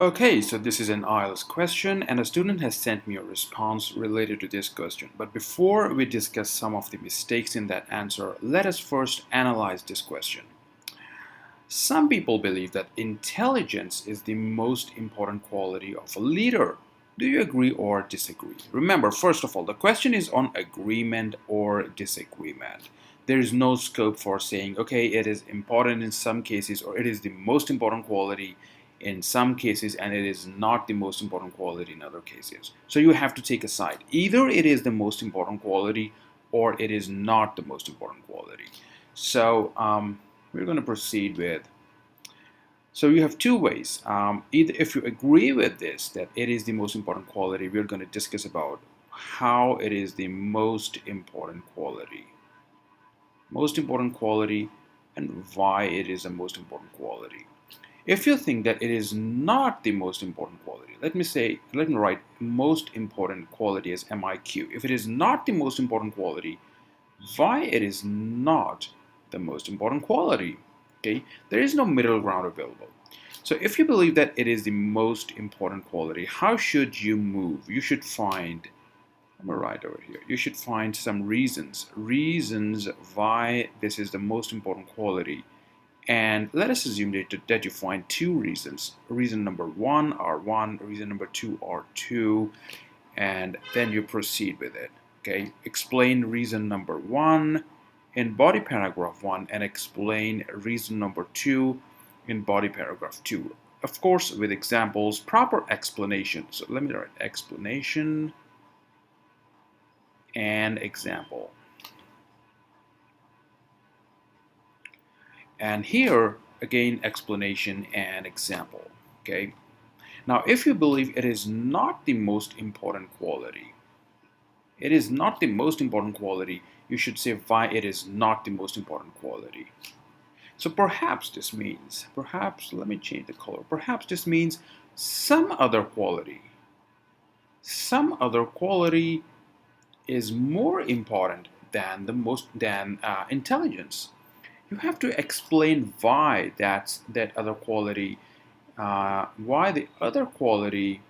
Okay, so this is an IELTS question and a student has sent me a response related to this question. But before we discuss some of the mistakes in that answer, let us first analyze this question. Some people believe that intelligence is the most important quality of a leader. Do you agree or disagree? Remember, first of all, the question is on agreement or disagreement. There is no scope for saying, okay, it is important in some cases or it is the most important quality in some cases and it is not the most important quality in other cases. So you have to take a side. Either it is the most important quality or it is not the most important quality. So we're going to proceed with. So you have two ways. Either if you agree with this, that it is the most important quality, we're going to discuss about how it is the most important quality. Most important quality and why it is the most important quality. If you think that it is not the most important quality, let me write most important quality as MIQ. If it is not the most important quality, why it is not the most important quality? Okay, there is no middle ground available. So if you believe that it is the most important quality, how should you move? You should find, I'm gonna write over here, you should find some reasons why this is the most important quality. And let us assume that you find two reasons. Reason number one are one, reason number two are two, and then you proceed with it. Okay, explain reason number one in body paragraph 1 and explain reason number 2 in body paragraph 2. Of course, with examples, proper explanation. So let me write explanation and example. And here, again, explanation and example. Okay. Now, if you believe it is not the most important quality, it is not the most important quality, you should say why it is not the most important quality. So perhaps this means, let me change the color. Perhaps this means some other quality. Some other quality is more important than intelligence. You have to explain why that other quality, why the other quality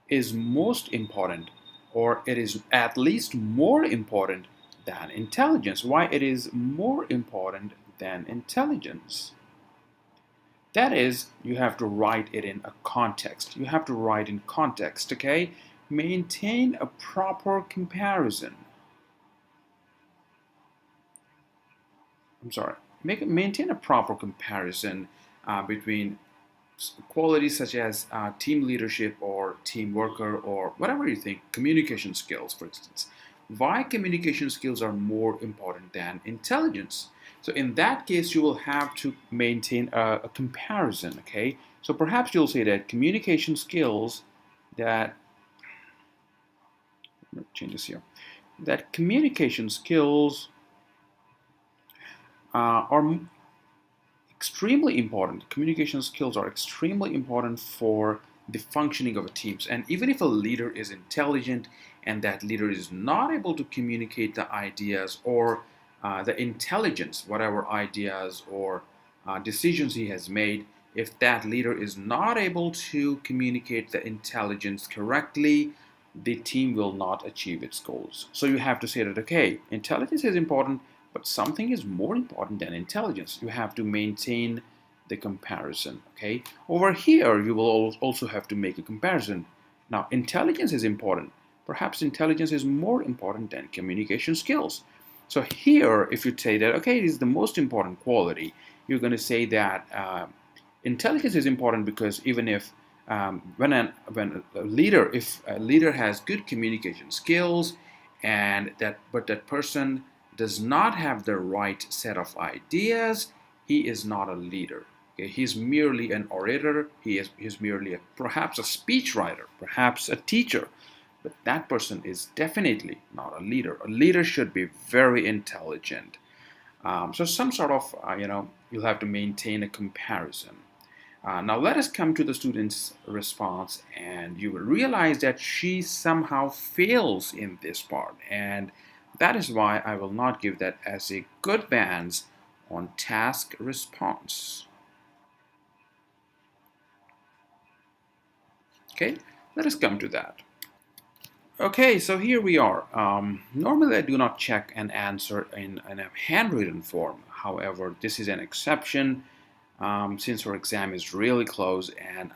is most important, or it is at least more important than intelligence. Why it is more important than intelligence. That is, you have to write it in a context. You have to write in context, okay? Maintain a proper comparison. Maintain a proper comparison between qualities such as team leadership or team worker or whatever you think, communication skills, for instance. Why communication skills are more important than intelligence? So in that case, you will have to maintain a comparison, okay? So perhaps you'll say that communication skills that, change this here, that communication skills are extremely important. Communication skills are extremely important for the functioning of a team. And even if a leader is intelligent and that leader is not able to communicate the ideas or the intelligence, whatever ideas or decisions he has made, if that leader is not able to communicate the intelligence correctly, the team will not achieve its goals. So you have to say that, okay, intelligence is important, but something is more important than intelligence. You have to maintain the comparison, okay? Over here, you will also have to make a comparison. Now, intelligence is important. Perhaps intelligence is more important than communication skills. So here, if you say that, okay, it is the most important quality, you're going to say that intelligence is important because even if if a leader has good communication skills but that person does not have the right set of ideas, he is not a leader. Okay? He's merely an orator. He's merely perhaps a speech writer, perhaps a teacher. But that person is definitely not a leader. A leader should be very intelligent. So some sort of, you'll have to maintain a comparison. Now let us come to the student's response, and you will realize that she somehow fails in this part, and that is why I will not give that as a good bands on task response. Okay, let us come to that. Okay, so here we are. Normally I do not check an answer in a handwritten form. However, this is an exception since her exam is really close and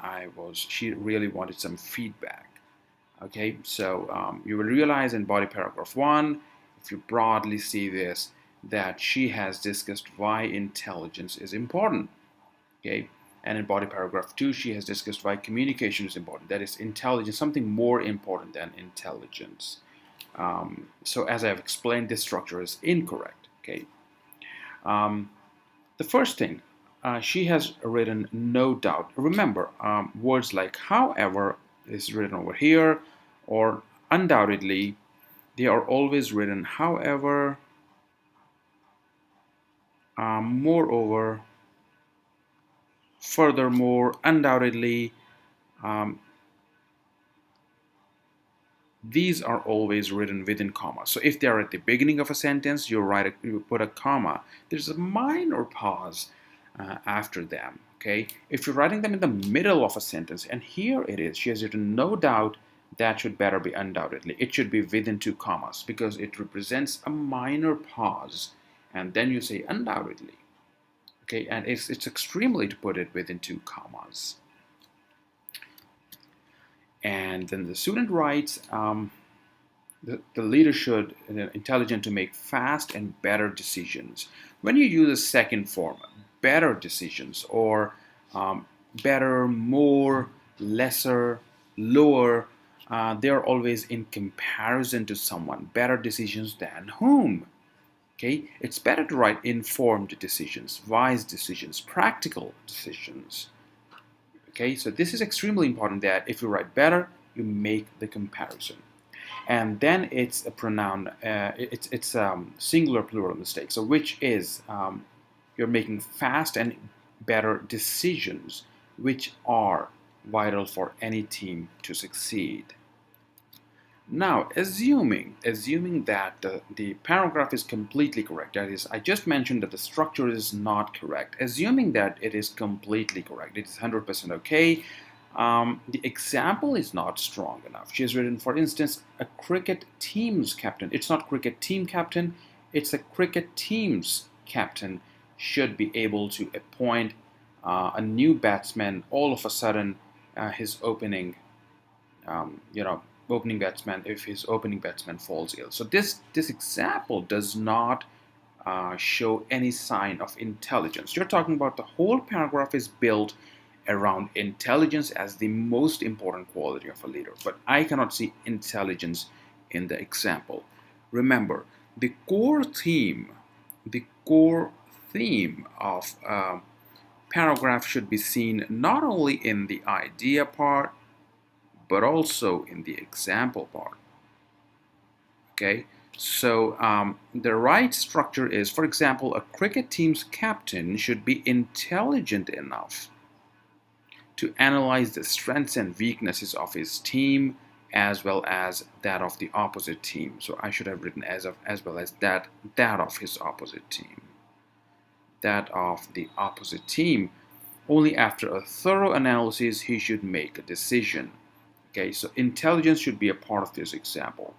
she really wanted some feedback. Okay, so you will realize in body paragraph 1, if you broadly see this, that she has discussed why intelligence is important. Okay, and in body paragraph 2, she has discussed why communication is important. That is intelligence, something more important than intelligence. So as I've explained, this structure is incorrect. Okay, the first thing, she has written no doubt. Remember, words like however is written over here, or undoubtedly, they are always written however, moreover, furthermore, undoubtedly. Um, these are always written within commas. So if they are at the beginning of a sentence, you put a comma. There's a minor pause after them. Okay, if you're writing them in the middle of a sentence, and here it is, she has written no doubt, that should better be undoubtedly. It should be within 2 commas because it represents a minor pause, and then you say undoubtedly. Okay, and it's extremely to put it within 2 commas. And then the student writes, the leader should be intelligent to make fast and better decisions. When you use a second form, better decisions, or better, more, lesser, lower, they are always in comparison to someone. Better decisions than whom? Okay, it's better to write informed decisions, wise decisions, practical decisions. Okay, so this is extremely important that if you write better, you make the comparison. And then it's a pronoun, it's singular plural mistake. So which is, you're making fast and better decisions, which are vital for any team to succeed. Now, assuming that the paragraph is completely correct, that is, I just mentioned that the structure is not correct. Assuming that it is completely correct, it is 100% okay, the example is not strong enough. She has written, for instance, a cricket team's captain. It's not cricket team captain, it's a cricket team's captain should be able to appoint a new batsman all of a sudden his opening batsman, if his opening batsman falls ill. So this example does not show any sign of intelligence. You're talking about the whole paragraph is built around intelligence as the most important quality of a leader, but I cannot see intelligence in the example. Remember, the core theme of paragraph should be seen not only in the idea part, but also in the example part. Okay, so the right structure is, for example, a cricket team's captain should be intelligent enough to analyze the strengths and weaknesses of his team as well as that of the opposite team. So I should have written as well as that of his opposite team. That of the opposite team. Only after a thorough analysis he should make a decision. Okay, so intelligence should be a part of this example.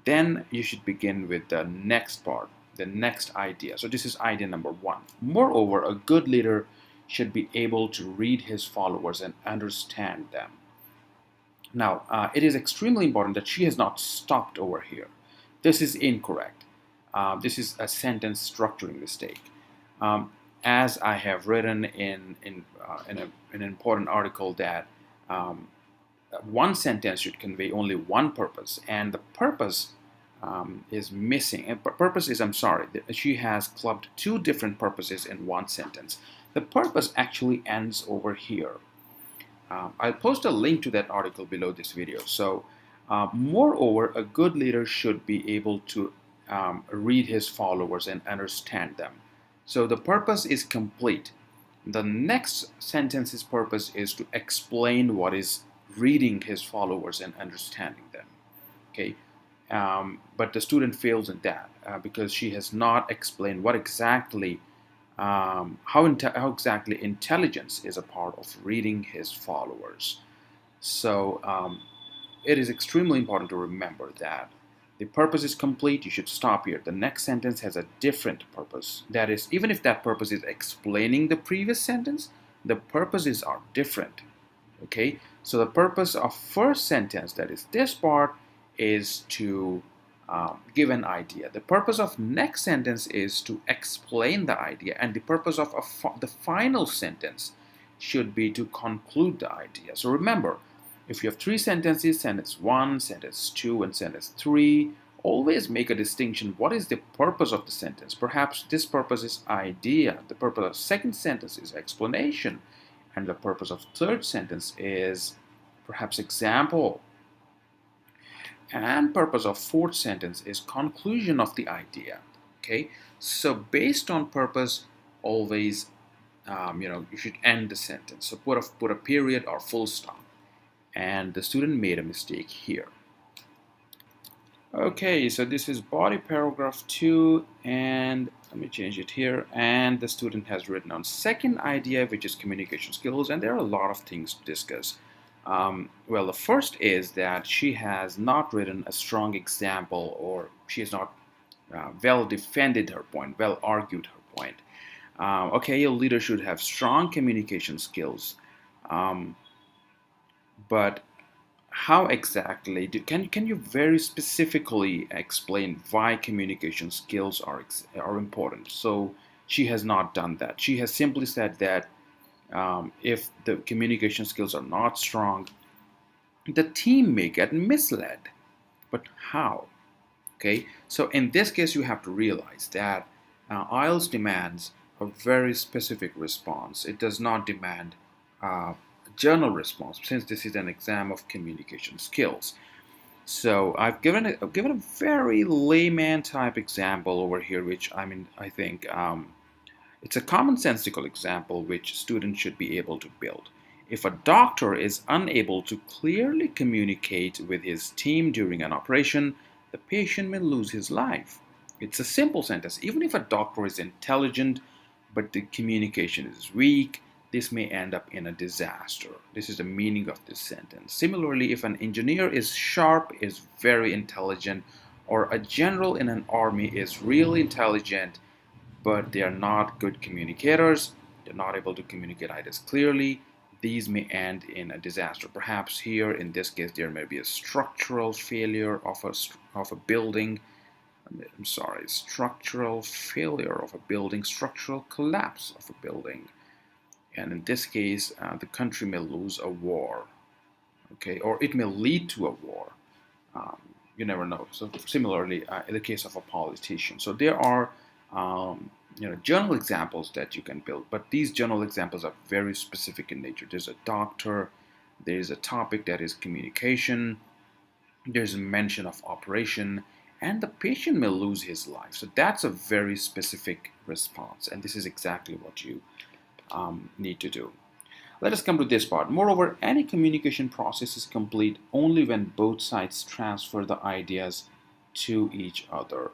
Then you should begin with the next part, the next idea. So this is idea number 1. Moreover, a good leader should be able to read his followers and understand them. Now, it is extremely important that she has not stopped over here. This is incorrect. This is a sentence structuring mistake. As I have written in an important article that one sentence should convey only one purpose, and the purpose is missing. And purpose is, she has clubbed 2 different purposes in one sentence. The purpose actually ends over here. I'll post a link to that article below this video. So, moreover, a good leader should be able to read his followers and understand them. So the purpose is complete. The next sentence's purpose is to explain what is reading his followers and understanding them. Okay, but the student fails in that because she has not explained what exactly, how exactly intelligence is a part of reading his followers. So it is extremely important to remember that the purpose is complete, you should stop here. The next sentence has a different purpose. That is, even if that purpose is explaining the previous sentence, the purposes are different. Okay, so the purpose of first sentence, that is this part, is to give an idea. The purpose of next sentence is to explain the idea, and the purpose of the final sentence should be to conclude the idea. So remember, if you have three sentences, sentence 1, sentence 2, and sentence 3, always make a distinction. What is the purpose of the sentence? Perhaps this purpose is idea. The purpose of second sentence is explanation. And the purpose of third sentence is perhaps example. And purpose of fourth sentence is conclusion of the idea. Okay, so based on purpose, always you should end the sentence. So put a period or full stop. And the student made a mistake here. Okay, so this is body paragraph 2, and let me change it here. And the student has written on second idea, which is communication skills, and there are a lot of things to discuss. Well, the first is that she has not written a strong example, or she has not well defended her point, well argued her point. Okay, a leader should have strong communication skills, but how exactly can you very specifically explain why communication skills are important? So she has not done that. She has simply said that if the communication skills are not strong, the team may get misled. But how? Okay, so in this case, you have to realize that IELTS demands a very specific response. It does not demand journal response, since this is an exam of communication skills. So I've given a very layman type example over here, which I think it's a commonsensical example which students should be able to build. If a doctor is unable to clearly communicate with his team during an operation, the patient may lose his life. It's a simple sentence. Even if a doctor is intelligent, but the communication is weak, this may end up in a disaster. This is the meaning of this sentence. Similarly, if an engineer is sharp, is very intelligent, or a general in an army is really intelligent, but they are not good communicators, they're not able to communicate ideas clearly, these may end in a disaster. Perhaps here, in this case, there may be a structural failure of a building. I'm sorry, structural failure of a building, structural collapse of a building. And in this case, the country may lose a war, okay, or it may lead to a war. You never know. So similarly, in the case of a politician. So there are general examples that you can build, but these general examples are very specific in nature. There's a doctor, there's a topic that is communication, there's a mention of operation, and the patient may lose his life. So that's a very specific response, and this is exactly what you need to do. Let us come to this part. Moreover, any communication process is complete only when both sides transfer the ideas to each other.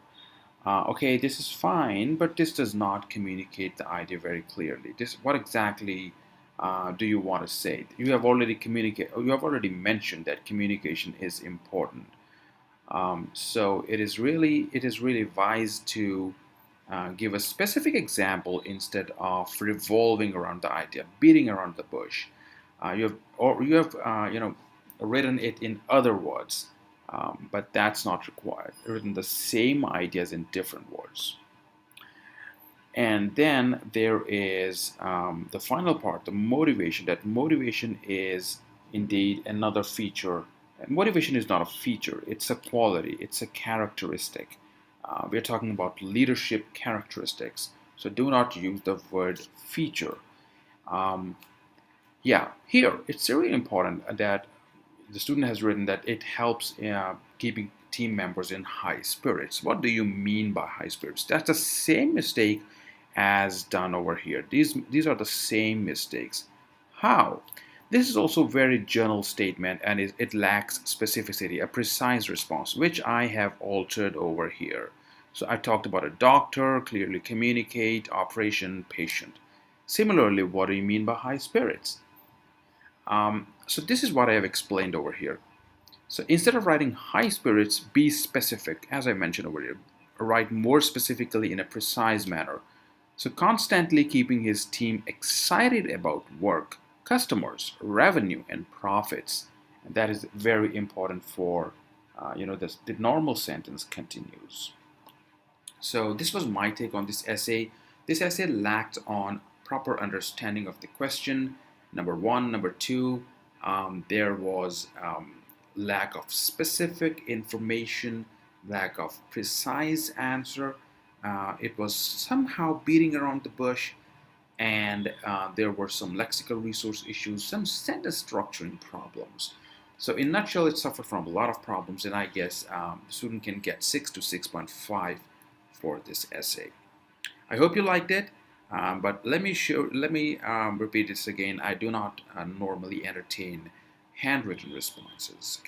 Okay, this is fine, but this does not communicate the idea very clearly. What exactly do you want to say? You have already mentioned that communication is important. So it is really wise to give a specific example instead of revolving around the idea, beating around the bush. You have written it in other words, but that's not required. Written the same ideas in different words. And then there is the final part, the motivation. That motivation is indeed another feature. Motivation is not a feature, it's a quality, it's a characteristic. We're talking about leadership characteristics, so do not use the word feature. Yeah, here it's really important that the student has written that it helps keeping team members in high spirits. What do you mean by high spirits? That's the same mistake as done over here. These are the same mistakes. How? This is also a very general statement, and it lacks specificity, a precise response, which I have altered over here. So I talked about a doctor, clearly communicate, operation, patient. Similarly, what do you mean by high spirits? So this is what I have explained over here. So instead of writing high spirits, be specific, as I mentioned over here. Write more specifically in a precise manner. So constantly keeping his team excited about work, customers, revenue, and profits. And that is very important for, the normal sentence continues. So this was my take on this essay. This essay lacked on proper understanding of the question. Number one, number two, there was lack of specific information, lack of precise answer. It was somehow beating around the bush, and there were some lexical resource issues, some sentence structuring problems. So in a nutshell, it suffered from a lot of problems, and I guess the student can get 6 to 6.5 for this essay. I hope you liked it, but let me repeat this again. I do not normally entertain handwritten responses.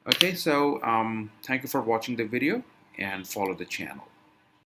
Okay, so thank you for watching the video and follow the channel.